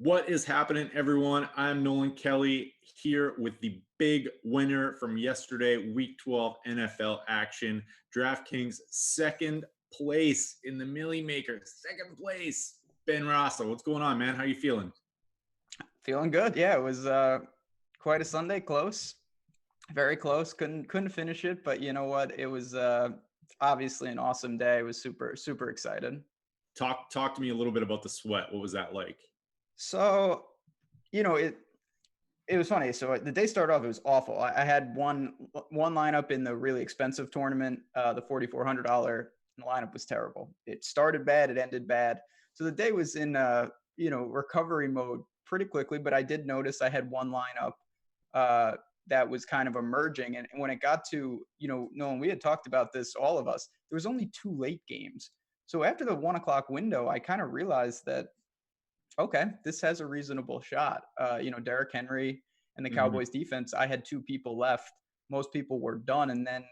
What is happening, everyone? I'm Nolan Kelly here with the big winner from yesterday, Week 12 NFL action. DraftKings second place in the Millie Maker. Second place, Ben Rasa. What's going on, man? How you feeling? Feeling good. Yeah, it was quite a Sunday. Close, very close. Couldn't finish it, but you know what? It was obviously an awesome day. I was super excited. Talk to me a little bit about the sweat. What was that like? So, it was funny. So the day started off. It was awful. I had one lineup in the really expensive tournament, the $4,400. The lineup was terrible. It started bad. It ended bad. So the day was in recovery mode pretty quickly. But I did notice I had one lineup that was kind of emerging. And when it got to, Nolan, we had talked about this, all of us, there was only two late games. So after the 1 o'clock window, I kind of realized that, okay, this has a reasonable shot. Derrick Henry and the Mhm. Cowboys defense, I had two people left. Most people were done. And then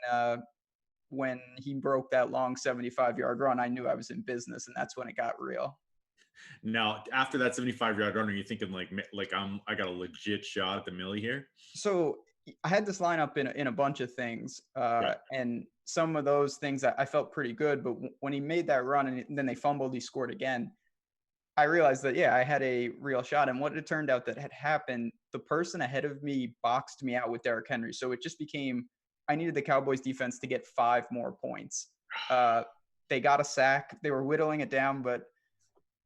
when he broke that long 75-yard run, I knew I was in business. And that's when it got real. Now, after that 75-yard run, are you thinking like I got a legit shot at the Millie here? So I had this lineup in a bunch of things, Yeah. and some of those things I felt pretty good. But when he made that run and then they fumbled, he scored again. I realized that, yeah, I had a real shot. And what it turned out that had happened, the person ahead of me boxed me out with Derrick Henry. So it just became, I needed the Cowboys defense to get 5 more points. Uh, they got a sack. They were whittling it down, but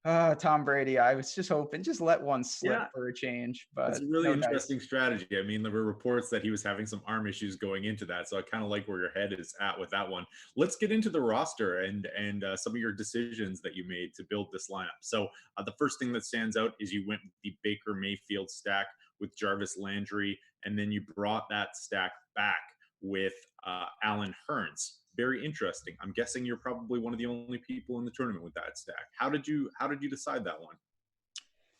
Tom Brady, I was just hoping, just let one slip Yeah. for a change, That's but a really no dice. interesting strategy. I mean, there were reports that he was having some arm issues going into that, so I kind of like where your head is at with that one. Let's get into the roster and some of your decisions that you made to build this lineup. So the first thing that stands out is you went with the Baker Mayfield stack with Jarvis Landry, and then you brought that stack back with Alan Hearns. Very interesting. I'm guessing you're probably one of the only people in the tournament with that stack. How did you decide that one?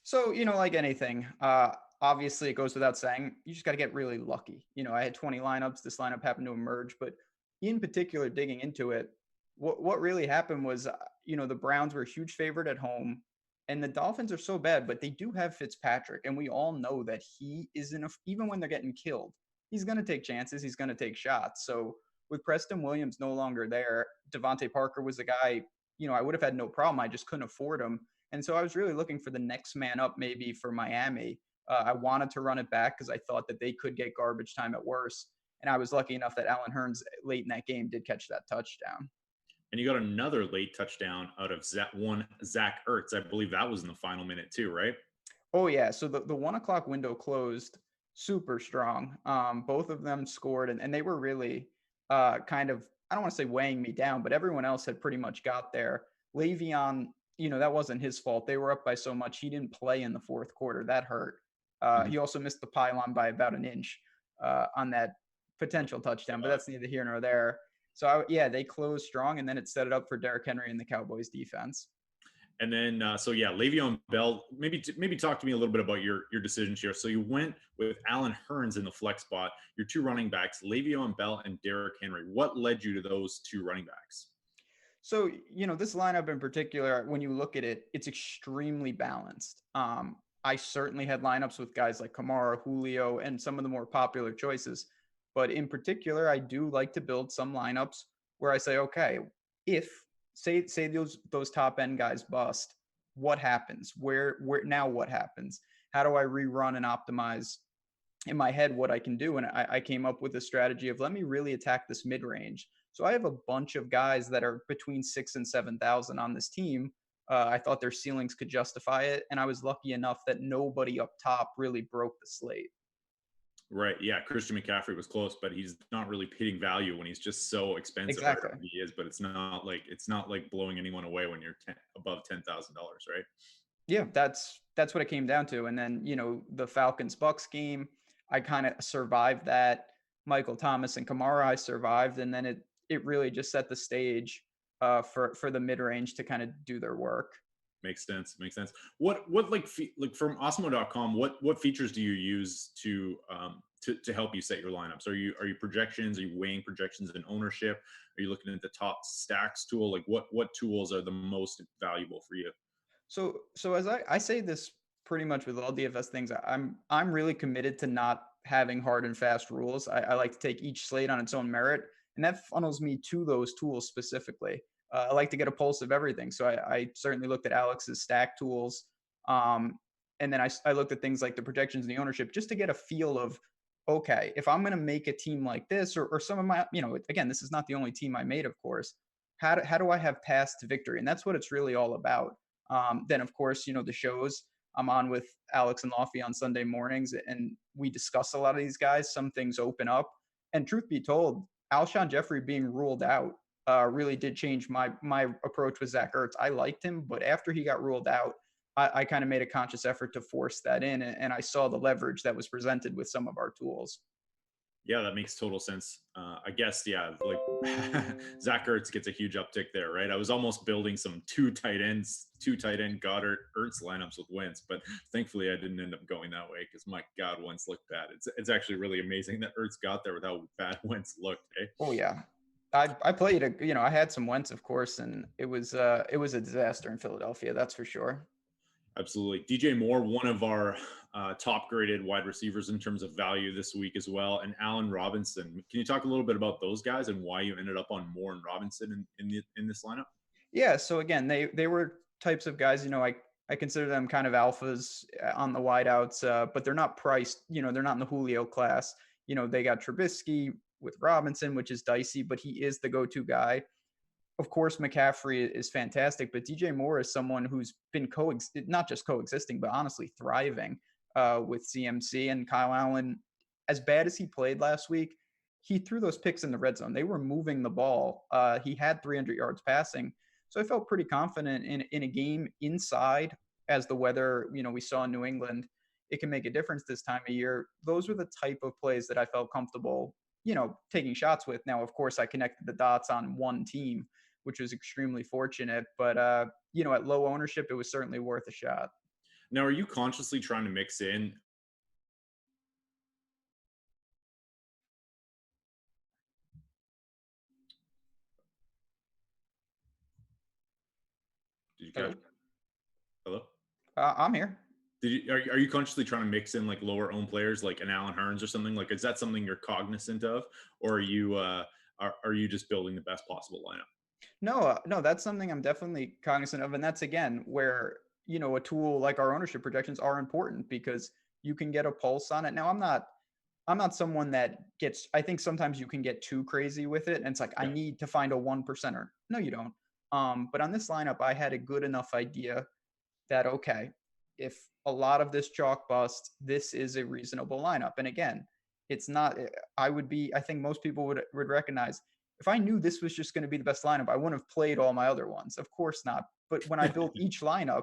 So, like anything, obviously it goes without saying, you just got to get really lucky. I had 20 lineups. This lineup happened to emerge, but in particular, digging into it, what really happened was, the Browns were a huge favorite at home, and the Dolphins are so bad, but they do have Fitzpatrick, and we all know that he is even when they're getting killed, he's going to take chances, he's going to take shots. So with Preston Williams no longer there, Devontae Parker was a guy, I would have had no problem. I just couldn't afford him. And so I was really looking for the next man up, maybe for Miami. I wanted to run it back because I thought that they could get garbage time at worst. And I was lucky enough that Alan Hearns late in that game did catch that touchdown. And you got another late touchdown out of Zach Ertz. I believe that was in the final minute too, right? Oh, yeah. So the 1 o'clock window closed super strong. Both of them scored, and they were really kind of, I don't want to say weighing me down, but everyone else had pretty much got there. Le'Veon, that wasn't his fault. They were up by so much. He didn't play in the fourth quarter. That hurt. Mhm. He also missed the pylon by about an inch on that potential touchdown, but that's neither here nor there. So, yeah, they closed strong, and then it set it up for Derrick Henry and the Cowboys defense. And then, so yeah, Le'Veon Bell. Maybe talk to me a little bit about your decisions here. So you went with Alan Hearns in the flex spot. Your two running backs, Le'Veon Bell and Derrick Henry. What led you to those two running backs? So, this lineup in particular, when you look at it, it's extremely balanced. I certainly had lineups with guys like Kamara, Julio, and some of the more popular choices. But in particular, I do like to build some lineups where I say, okay, if say those top end guys bust, what happens? Where now what happens? How do I rerun and optimize in my head what I can do? And I came up with a strategy of, let me really attack this mid range. So I have a bunch of guys that are between 6 and 7,000 on this team. I thought their ceilings could justify it, and I was lucky enough that nobody up top really broke the slate. Right. Yeah. Christian McCaffrey was close, but he's not really hitting value when he's just so expensive. Or Exactly. he is, but it's not like blowing anyone away when you're above $10,000, right? Yeah, that's what it came down to. And then, the Falcons Bucks game, I kind of survived that. Michael Thomas and Kamara, I survived, and then it really just set the stage for the mid range to kind of do their work. Makes sense. Makes sense. What like from Osmo.com? What features do you use to help you set your lineups? Are you projections? Are you weighing projections and ownership? Are you looking at the top stacks tool? Like what tools are the most valuable for you? So as I say this pretty much with all DFS things. I'm really committed to not having hard and fast rules. I like to take each slate on its own merit, and that funnels me to those tools specifically. I like to get a pulse of everything, so I certainly looked at Alex's stack tools, um, and then I looked at things like the projections and the ownership just to get a feel of, okay, if I'm going to make a team like this, or some of my, again, this is not the only team I made, of course. How do I have paths to victory? And that's what it's really all about. Then, of course, the shows I'm on with Alex and Lofty on Sunday mornings, and we discuss a lot of these guys. Some things open up. And truth be told, Alshon Jeffrey being ruled out really did change my approach with Zach Ertz. I liked him, but after he got ruled out, I kind of made a conscious effort to force that in, and I saw the leverage that was presented with some of our tools. Yeah, that makes total sense. I guess, yeah, like Zach Ertz gets a huge uptick there, right? I was almost building some two tight end Goddard Ertz lineups with Wentz, but thankfully I didn't end up going that way because my God, Wentz looked bad. It's actually really amazing that Ertz got there with how bad Wentz looked. Eh? Oh yeah, I played I had some Wentz, of course, and it was a disaster in Philadelphia, that's for sure. Absolutely. DJ Moore, one of our top graded wide receivers in terms of value this week as well. And Allen Robinson. Can you talk a little bit about those guys and why you ended up on Moore and Robinson in this lineup? Yeah. So again, they were types of guys, I consider them kind of alphas on the wideouts, but they're not priced, they're not in the Julio class. They got Trubisky with Robinson, which is dicey, but he is the go-to guy. Of course, McCaffrey is fantastic, but DJ Moore is someone who's been not just coexisting, but honestly thriving with CMC and Kyle Allen. As bad as he played last week, he threw those picks in the red zone. They were moving the ball. He had 300 yards passing. So I felt pretty confident in a game inside as the weather, we saw in New England, it can make a difference this time of year. Those were the type of plays that I felt comfortable, taking shots with. Now, of course, I connected the dots on one team, which was extremely fortunate. But, at low ownership, it was certainly worth a shot. Now, are you consciously trying to mix in? Did you catch? Hello? Hello? I'm here. Are you consciously trying to mix in like lower owned players like an Allen Hurns or something? Like, is that something you're cognizant of, or are you just building the best possible lineup? No, that's something I'm definitely cognizant of. And that's, again, where, a tool like our ownership projections are important because you can get a pulse on it. Now, I'm not someone that I think sometimes you can get too crazy with it. And it's like, I need to find a 1%er. No, you don't. But on this lineup, I had a good enough idea that, okay, if a lot of this chalk bust, this is a reasonable lineup. And again, it's not, I think most people would recognize, if I knew this was just going to be the best lineup, I wouldn't have played all my other ones. Of course not. But when I built each lineup,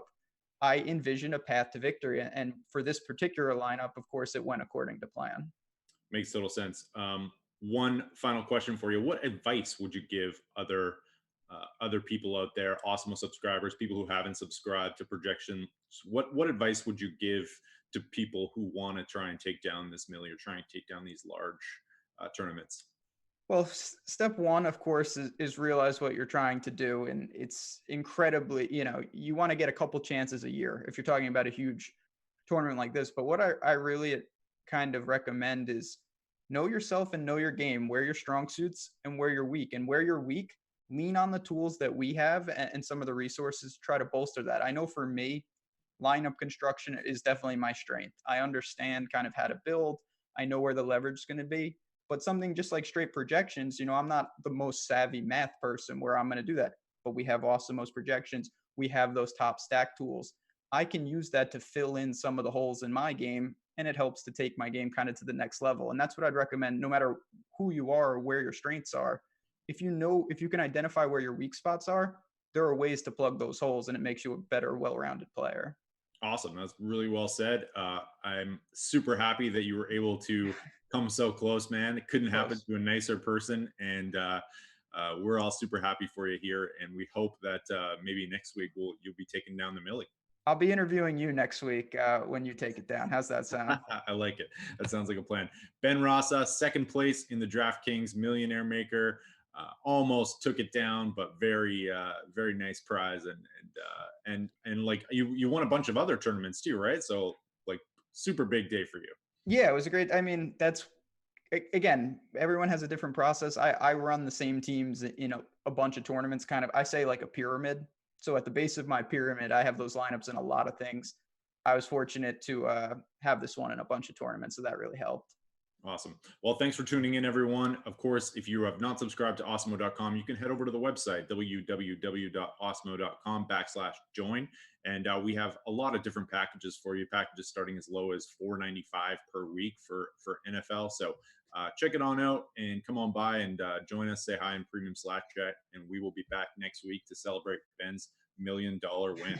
I envisioned a path to victory. And for this particular lineup, of course, it went according to plan. Makes total sense. One final question for you: what advice would you give other people out there, Awesemo subscribers, people who haven't subscribed to projections? What advice would you give to people who want to try and take down this milli or try and take down these large tournaments? Well, step one, of course, is realize what you're trying to do. And it's incredibly, you want to get a couple chances a year if you're talking about a huge tournament like this. But what I really kind of recommend is know yourself and know your game, where your strong suits and where you're weak. And where you're weak, lean on the tools that we have and some of the resources, try to bolster that. I know for me, lineup construction is definitely my strength. I understand kind of how to build. I know where the leverage is going to be. But something just like straight projections, I'm not the most savvy math person where I'm going to do that. But we have Awesemo's projections. We have those top stack tools. I can use that to fill in some of the holes in my game, and it helps to take my game kind of to the next level. And that's what I'd recommend, no matter who you are or where your strengths are. If you can identify where your weak spots are, there are ways to plug those holes, and it makes you a better, well-rounded player. Awesome. That's really well said. I'm super happy that you were able to come so close, man. It couldn't happen to a nicer person. And we're all super happy for you here. And we hope that maybe next week you'll be taking down the milli. I'll be interviewing you next week when you take it down. How's that sound? I like it. That sounds like a plan. Ben Rasa, second place in the DraftKings Millionaire Maker. almost took it down, but very nice prize, and like you won a bunch of other tournaments too, right? So like super big day for you. Yeah, it was a great. I mean, that's again, everyone has a different process. I run the same teams in a bunch of tournaments, kind of. I say like a pyramid. So at the base of my pyramid, I have those lineups in a lot of things. I was fortunate to have this one in a bunch of tournaments, so that really helped. Awesome. Well, thanks for tuning in, everyone. Of course, if you have not subscribed to Osmo.com, you can head over to the website, www.osmo.com/join. And we have a lot of different packages for you, packages starting as low as $4.95 per week for NFL. So check it on out and come on by and join us, say hi in premium Slack chat. And we will be back next week to celebrate Ben's $1 million win.